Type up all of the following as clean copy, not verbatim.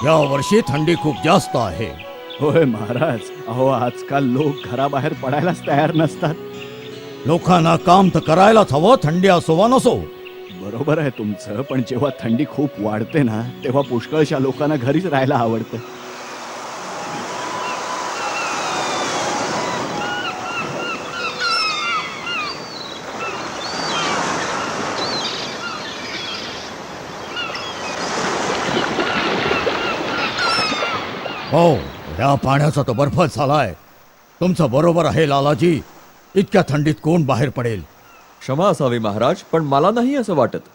या वर्षी थंडी खूप जास्त आहे. होय महाराज, अहो आजकाल लोक घराबाहेर पडायलाच तयार नसतात. लोकांना काम तर करायलाच हवं, थंडी असो वा नसो. बरोबर आहे तुमचं, पण जेव्हा थंडी खूप वाढते ना तेव्हा पुष्कळशा लोकांना घरीच राहायला आवडतं. हो, या पाण्याचा तो बर्फच झालाय. तुमचं बरोबर आहे लालाजी, इतक्या थंडीत कोण बाहेर पडेल. क्षमा असावी महाराज, पण मला नाही असं वाटत.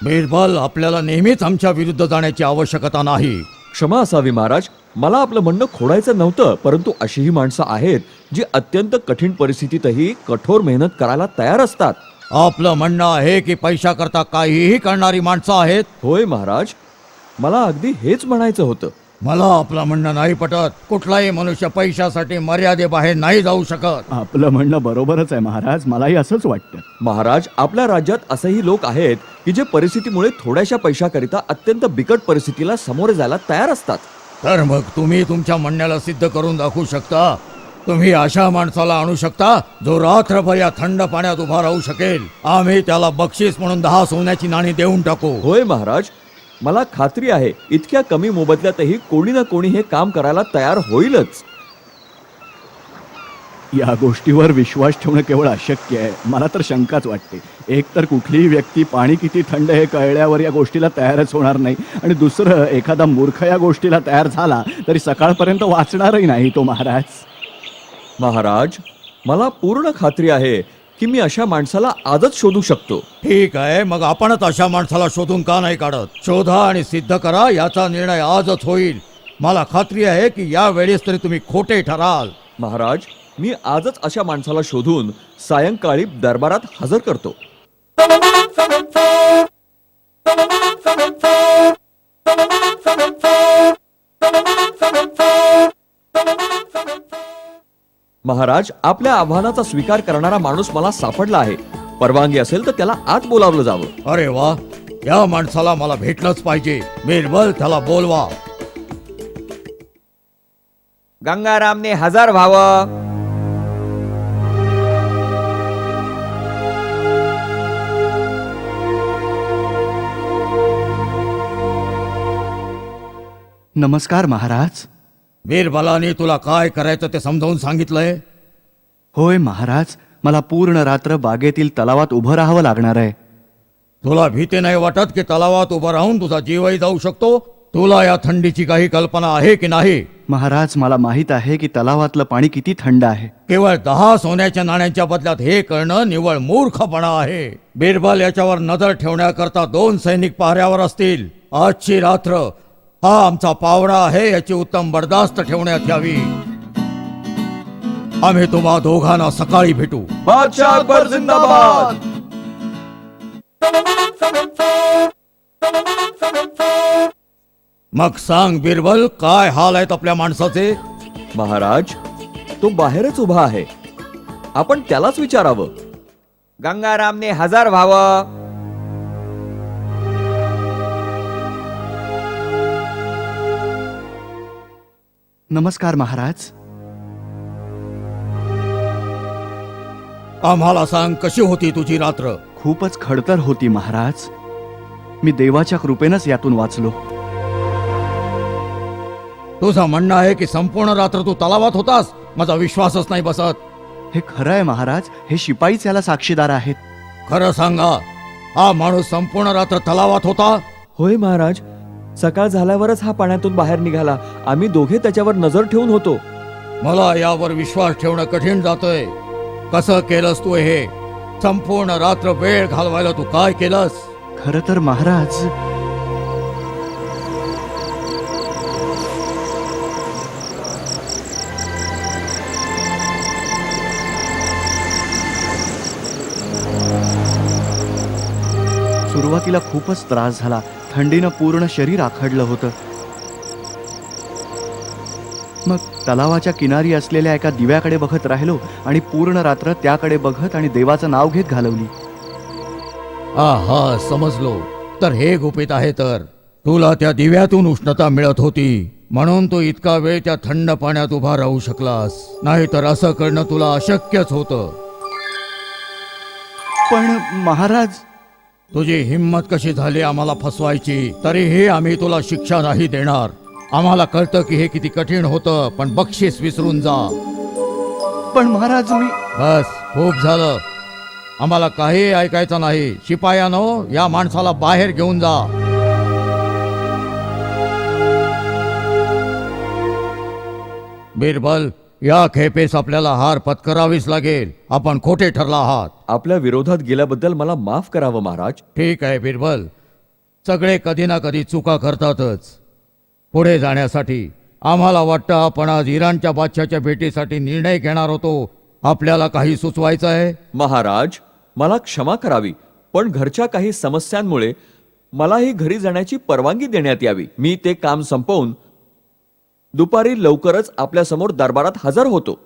बिरबल, आपल्याला नेहमीच आमच्या विरुद्ध जाण्याची आवश्यकता नाही. क्षमा असावी महाराज, मला आपलं म्हणणं खोडायचं नव्हतं, परंतु अशीही माणसं आहेत जी अत्यंत कठीण परिस्थितीतही कठोर मेहनत करायला तयार असतात. आपलं म्हणणं आहे की पैशाकरता काहीही करणारी माणसं आहेत. होय महाराज, मला अगदी हेच म्हणायचं होतं. मला आपलं म्हणणं नाही पटत. कुठलाही मनुष्य पैशासाठी मर्यादेबाहेर नाही जाऊ शकत. आपलं म्हणणं बरोबरच आहे महाराज, मलाही असंच वाटतं. महाराज, आपल्या राज्यात असेही लोक आहेत की जे परिस्थितीमुळे थोड्याशा पैशाकरिता अत्यंत बिकट परिस्थितीला सामोरे जायला तयार असतात. तर मग तुम्ही तुमच्या म्हणण्याला सिद्ध करून दाखवू शकता. तुम्ही अशा माणसाला आणू शकता जो रात्रभर या थंड पाण्यात उभा राहू शकेल. आम्ही त्याला बक्षीस म्हणून 10 सोन्याची नाणी देऊन टाकू. होय महाराज, मला खात्री आहे इतक्या कमी मोबदल्यातही कोणी ना कोणी हे काम करायला तयार होईलच. या गोष्टीवर विश्वास ठेवणं केवळ अशक्य आहे. मला तर शंकाच वाटते. एक तर कुठलीही व्यक्ती पाणी किती थंड हे कळल्यावर या गोष्टीला तयारच होणार नाही, आणि दुसरं, एखादा मूर्ख या गोष्टीला तयार झाला तरी सकाळपर्यंत वाचणारही नाही तो महाराज. महाराज, मला पूर्ण खात्री आहे की मी अशा माणसाला आजच शोधू शकतो. ठीक आहे, मग आपणच अशा माणसाला शोधून का नाही काढत? शोधा आणि सिद्ध करा. याचा निर्णय आजच होईल. मला खात्री आहे की या वेळेस तरी तुम्ही खोटे ठराल. महाराज, मी आजच अशा माणसाला शोधून सायंकाळी दरबारात हजर करतो. महाराज, आपल्या आव्हानाचा स्वीकार करणारा माणूस मला सापडला आहे. परवानगी असेल तर त्याला आत बोलावलं जावं. अरे वा, या माणसाला मला भेटलंच पाहिजे. बिरबल, त्याला बोलवा. गंगारामने हजर व्हावं. नमस्कार महाराज. बिरबलाने तुला काय करायचं ते समजावून सांगितलंय? होय महाराज, मला पूर्ण रात्र बागेतील तलावात उभं राहावं लागणार आहे. तुला भीती नाही वाटत की तलावात उभं राहून तुझा जीवही जाऊ शकतो? तुला या थंडीची काही कल्पना आहे की नाही? महाराज, मला माहित आहे की तलावातलं पाणी किती थंड आहे. केवळ 10 सोन्याच्या नाण्यांच्या बदल्यात हे करणं निव्वळ मूर्खपणा आहे. बिरबल याच्यावर नजर ठेवण्याकरता 2 सैनिक पहाऱ्यावर असतील. आजची रात्र हा आमचा पावडा आहे, याची उत्तम बर्दास्त ठेवण्यात यावी. आम्ही तुम्हा दोघांना सकाळी भेटू. बादशाह अकबर जिंदाबाद. मग सांग बिरबल, काय हाल आहेत आपल्या माणसाचे? महाराज, तो बाहेरच उभा आहे. आपण त्यालाच विचारावं. गंगारामने हजर व्हावं. नमस्कार महाराज. आम्हाला सांग, कशी होती तुझी रात्र? खूपच खडतर होती महाराज. मी देवाच्या कृपेनंच यातून वाचलो. तुझं म्हणणं आहे की संपूर्ण रात्र तू तलावात होतास? माझा विश्वासच नाही बसत. हे खरं आहे महाराज, हे शिपाईच याला साक्षीदार आहेत. खरं सांगा, हा माणूस संपूर्ण रात्र तलावात होता? होय महाराज, सकाळ झाल्यावरच हा पाण्यातून बाहेर निघाला. आम्ही दोघे त्याच्यावर नजर ठेवून होतो. मला यावर विश्वास ठेवणं कठीण जातंय. कसं केलंस तू हे? संपूर्ण रात्र वेळ घालवायला तू काय केलंस? खरं तर महाराज, सुरुवातीला खूपच त्रास झाला. थंडीनं पूर्ण शरीर आखडलं होतं. मग तलावाच्या किनारी असलेल्या एका दिव्याकडे बघत राहिलो आणि पूर्ण रात्र त्याकडे बघत आणि देवाचं नाव घेत घालवली. हा, समजलो. एकतर हे गुपित आहे तर तुला त्या दिव्यातून उष्णता मिळत होती म्हणून तू इतका वेळ त्या थंड पाण्यात उभा राहू शकलास, नाहीतर असं करणं तुला अशक्यच होतं. पण महाराज, तुझी हिंमत कशी झाली आम्हाला फसवायची? तरीही आम्ही तुला शिक्षा नाही देणार. आम्हाला कळतं की हे किती कठीण होतं, पण बक्षीस विसरून जा. पण महाराज मी बस, खूप झालं. आम्हाला काही ऐकायचं नाही. शिपायानो, या माणसाला बाहेर घेऊन जा. बिरबल, या खेपेस आपल्याला हार पत्करावीच लागेल. आपण खोटे ठरला आहात. आपल्या विरोधात गेल्याबद्दल मला माफ करावं महाराज. ठीक आहे बिरबल, सगळे कधी ना कधी चुका करतातच. पुढे जाण्यासाठी आम्हाला वाटतं आपण आज इराणच्या बादशाच्या भेटीसाठी निर्णय घेणार होतो. आपल्याला काही सुचवायचं आहे? महाराज, मला क्षमा करावी, पण घरच्या काही समस्यांमुळे मलाही घरी जाण्याची परवानगी देण्यात यावी. मी ते काम संपवून दुपारी लवकरच आपल्या समोर दरबारात हजर होतो.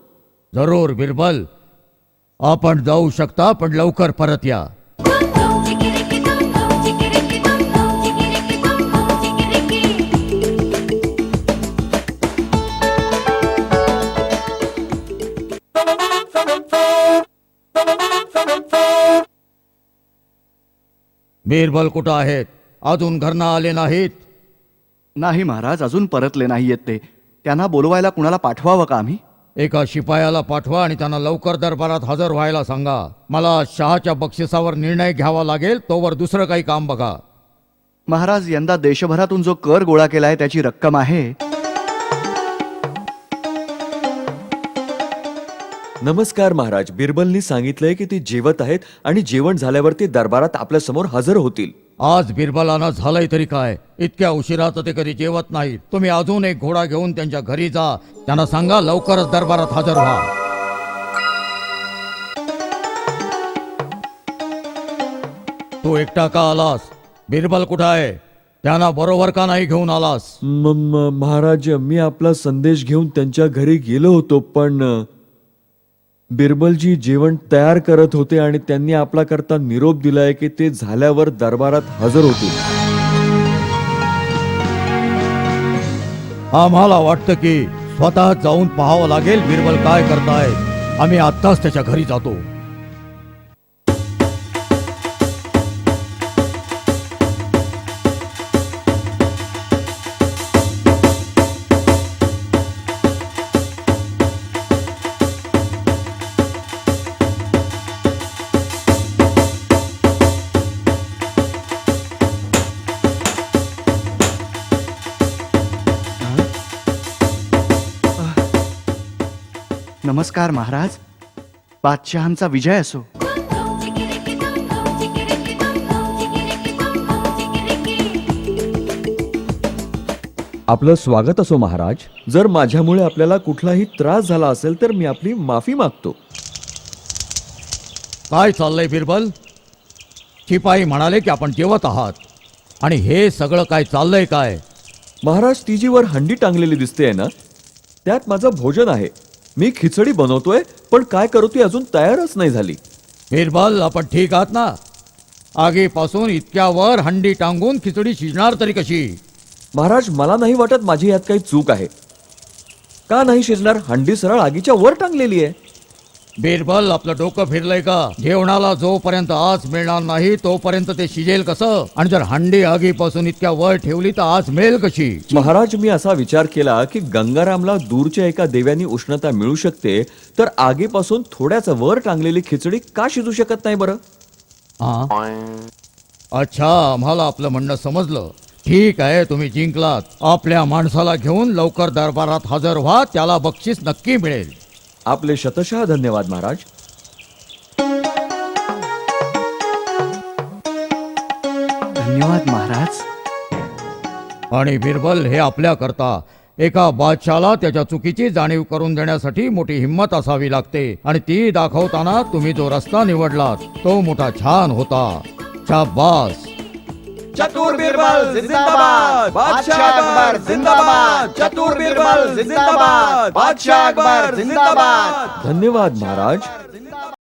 जरूर बिरबल, आपण जाऊ शकता, पण लवकर परत या. बिरबल कुठं आहेत? अजून घरना आले नाहीत? नाही महाराज, अजून परतले नाहीयेत ते. त्यांना बोलवायला कुणाला पाठवावं का आम्ही? एका शिपायाला पाठवा आणि त्यांना लवकर दरबारात हजर व्हायला सांगा. मला शहाच्या बक्षिसावर निर्णय घ्यावा लागेल, तोवर दुसरं काही काम बघा. महाराज, यंदा देशभरातून जो कर गोळा केलाय त्याची रक्कम आहे. नमस्कार महाराज. बिरबलनी सांगितलंय की ते जेवत आहेत आणि जेवण झाल्यावर ते दरबारात आपल्या समोर हजर होतील. आज बिरबलानं झालंय तरी काय? इतक्या उशिरात ते कधी जेवत नाहीत. तुम्ही अजून एक घोडा घेऊन त्यांच्या घरी जा. त्यांना सांगा लवकरच दरबारात हजर व्हा. तू एकटा का आलास? बिरबल कुठं आहे? त्यांना बरोबर का नाही घेऊन आलास? महाराज, मी आपला संदेश घेऊन त्यांच्या घरी गेलो होतो, पण बिरबलजी जेवण तयार करत होते आणि त्यांनी आपला करता निरोप दिलाय की ते झाल्यावर दरबारात हजर होतील. आम्हाला वाटतं की स्वतः जाऊन पाहावं लागेल बिरबल काय करताय. आम्ही आत्ताच त्याच्या घरी जातो. नमस्कार महाराज, बादशहांचा विजय असो. आपलं स्वागत असो महाराज. जर माझ्यामुळे आपल्याला कुठलाही त्रास झाला असेल तर मी आपली माफी मागतो. काय चाललंय बिरबल? शिपाई म्हणाले की आपण जेवत आहात, आणि हे सगळं काय चाललंय काय? महाराज, ती जी वर हंडी टांगलेली दिसते ना, त्यात माझं भोजन आहे. मी खिचडी बनवतोय, पण काय करू ती अजून तयारच नाही झाली. बिरबल, आपण ठीक आहात ना? आगीपासून इतक्या वर हंडी टांगून खिचडी शिजणार तरी कशी? महाराज, मला नाही वाटत माझी यात काही चूक आहे. का नाही शिजणार? हंडी सरळ आगीच्या वर टांगलेली आहे. बिरबल, आपलं डोकं फिरलंय का? जेवणाला जोपर्यंत आच मिळणार नाही तोपर्यंत ते शिजेल कसं? आणि जर हंडी आगीपासून इतक्या वर ठेवली तर आच मिळेल कशी? महाराज, मी असा विचार केला की गंगारामला दूरच्या एका देव्यानी उष्णता मिळू शकते, तर आगीपासून थोड्याच वर टांगलेली खिचडी का शिजू शकत नाही बरं? अच्छा, आम्हाला आपलं म्हणणं समजलं. ठीक आहे, तुम्ही जिंकलात. आपल्या माणसाला घेऊन लवकर दरबारात हजर व्हा, त्याला बक्षीस नक्की मिळेल. आपले शतशः धन्यवाद महाराज. धन्यवाद महाराज. आणि बिरबल, हे आपल्या करता एका बादशाला त्याच्या चुकीची जाणीव करून देण्यासाठी मोठी हिंमत असावी लागते, आणि ती दाखवताना तुम्ही जो रस्ता निवडलात तो मोठा छान होता. शाबास. चतुर बिरबल जिंदाबाद, बादशाह अकबर जिंदाबाद. चतुर बिरबल जिंदाबाद, बादशाह अकबर जिंदाबाद. धन्यवाद महाराज.